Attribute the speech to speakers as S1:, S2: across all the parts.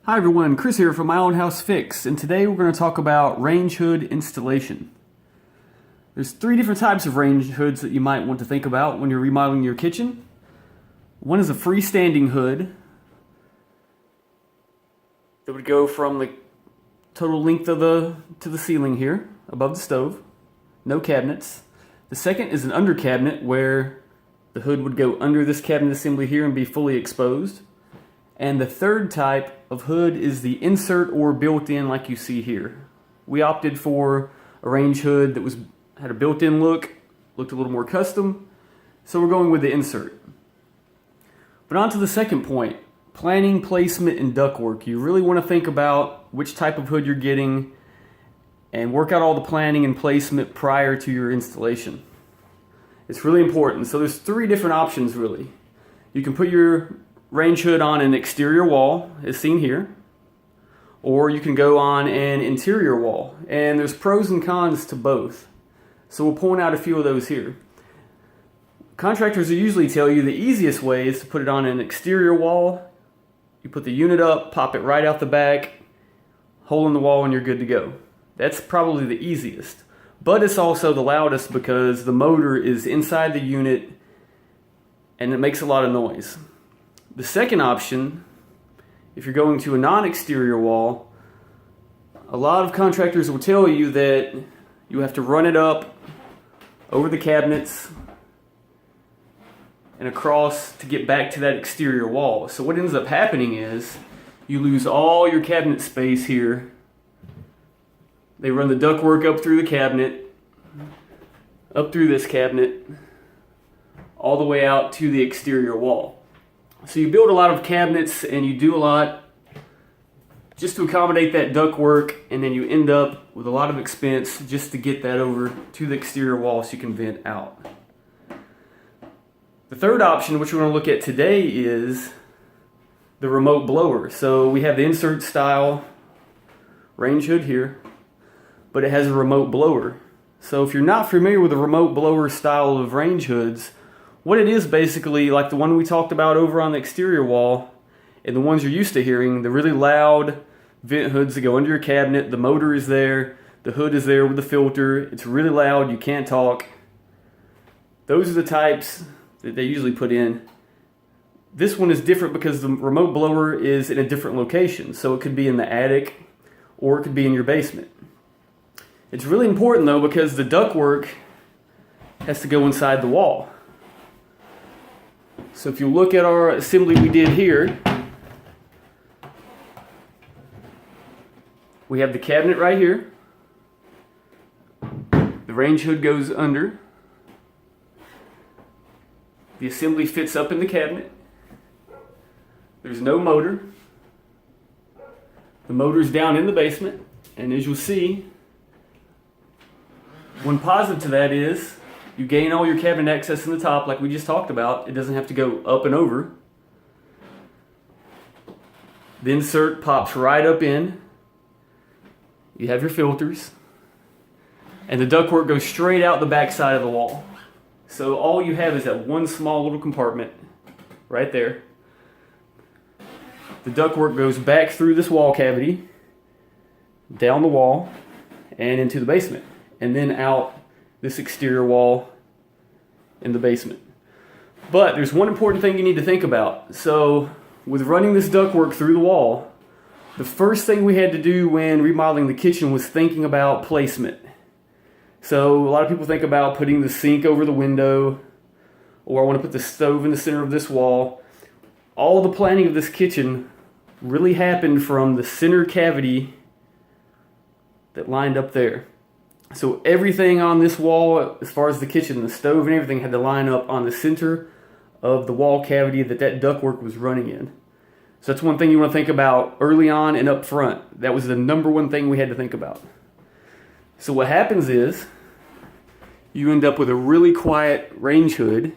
S1: Hi everyone, Chris here from My Own House Fix, and today we're going to talk about range hood installation. There's three different types of range hoods that you might want to think about when you're remodeling your kitchen. One is a freestanding hood that would go from the total length of to the ceiling here, above the stove, no cabinets. The second is an under cabinet where the hood would go under this cabinet assembly here and be fully exposed. And the third type of hood is the insert or built-in like you see here. We opted for a range hood that had a built-in look, looked a little more custom, so we're going with the insert. But on to the second point, planning, placement, and ductwork. You really want to think about which type of hood you're getting and work out all the planning and placement prior to your installation. It's really important. So there's three different options really. You can put your range hood on an exterior wall, as seen here, or you can go on an interior wall, and there's pros and cons to both. So we'll point out a few of those here. Contractors will usually tell you the easiest way is to put it on an exterior wall. You put the unit up, pop it right out the back, hole in the wall, and you're good to go. That's probably the easiest, but it's also the loudest because the motor is inside the unit and it makes a lot of noise. The second option, if you're going to a non-exterior wall, a lot of contractors will tell you that you have to run it up over the cabinets and across to get back to that exterior wall. So what ends up happening is you lose all your cabinet space here. They run the ductwork up through the cabinet, up through this cabinet, all the way out to the exterior wall. So you build a lot of cabinets and you do a lot just to accommodate that ductwork, and then you end up with a lot of expense just to get that over to the exterior wall so you can vent out. The third option, which we're going to look at today, is the remote blower. So we have the insert style range hood here, but it has a remote blower. So if you're not familiar with the remote blower style of range hoods, what it is basically like the one we talked about over on the exterior wall and the ones you're used to hearing, the really loud vent hoods that go under your cabinet. The motor is there, the hood is there with the filter, it's really loud, you can't talk. Those are the types that they usually put in. This one is different because the remote blower is in a different location, so it could be in the attic or it could be in your basement. It's really important though because the ductwork has to go inside the wall. So if you look at our assembly we did here, we have the cabinet right here. The range hood goes under. The assembly fits up in the cabinet. There's no motor. The motor's down in the basement, and as you'll see, one positive to that is you gain all your cabinet access in the top like we just talked about. It doesn't have to go up and over. The insert pops right up in. You have your filters. And the ductwork goes straight out the back side of the wall. So all you have is that one small little compartment right there. The ductwork goes back through this wall cavity, down the wall, and into the basement. And then out this exterior wall in the basement. But there's one important thing you need to think about. So with running this ductwork through the wall, the first thing we had to do when remodeling the kitchen was thinking about placement. So a lot of people think about putting the sink over the window, or I want to put the stove in the center of this wall. All the planning of this kitchen really happened from the center cavity that lined up there. So everything on this wall, as far as the kitchen, the stove and everything, had to line up on the center of the wall cavity that ductwork was running in. So that's one thing you want to think about early on and up front. That was the number one thing we had to think about. So what happens is you end up with a really quiet range hood.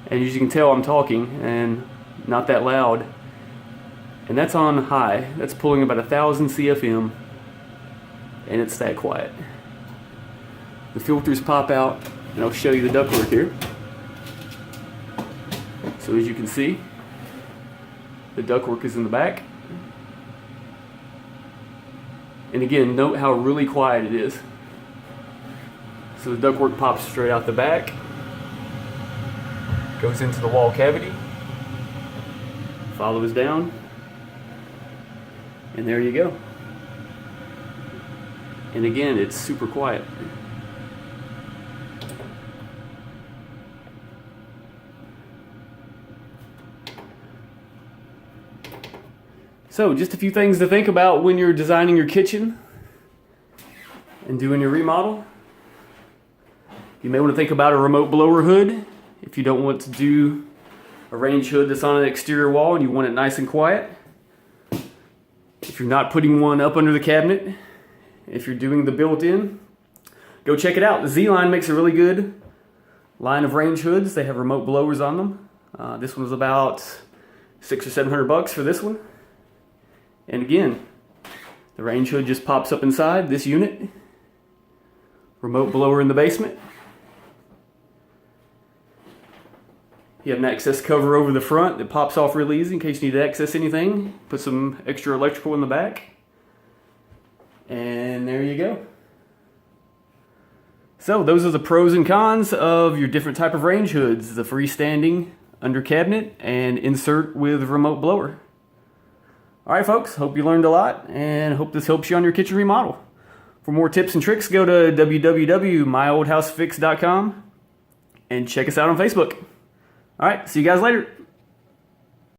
S1: And as you can tell, I'm talking and not that loud. And that's on high. That's pulling about 1,000 CFM, and it's that quiet. The filters pop out, and I'll show you the ductwork here. So So as you can see, the ductwork is in the back. And again, note how really quiet it is. So the ductwork pops straight out the back, goes into the wall cavity, follows down, and there you go. And again, it's super quiet. So just a few things to think about when you're designing your kitchen and doing your remodel. You may want to think about a remote blower hood if you don't want to do a range hood that's on an exterior wall and you want it nice and quiet. If you're not putting one up under the cabinet, if you're doing the built-in, go check it out. ZLine makes a really good line of range hoods. They have remote blowers on them. This one was about $600 or $700 for this one. And again, the range hood just pops up inside this unit. Remote blower in the basement. You have an access cover over the front that pops off really easy in case you need to access anything. Put some extra electrical in the back. And there you go. So those are the pros and cons of your different type of range hoods. The freestanding, under cabinet, and insert with remote blower. Alright folks, hope you learned a lot and hope this helps you on your kitchen remodel. For more tips and tricks, go to www.myoldhousefix.com and check us out on Facebook. Alright, see you guys later.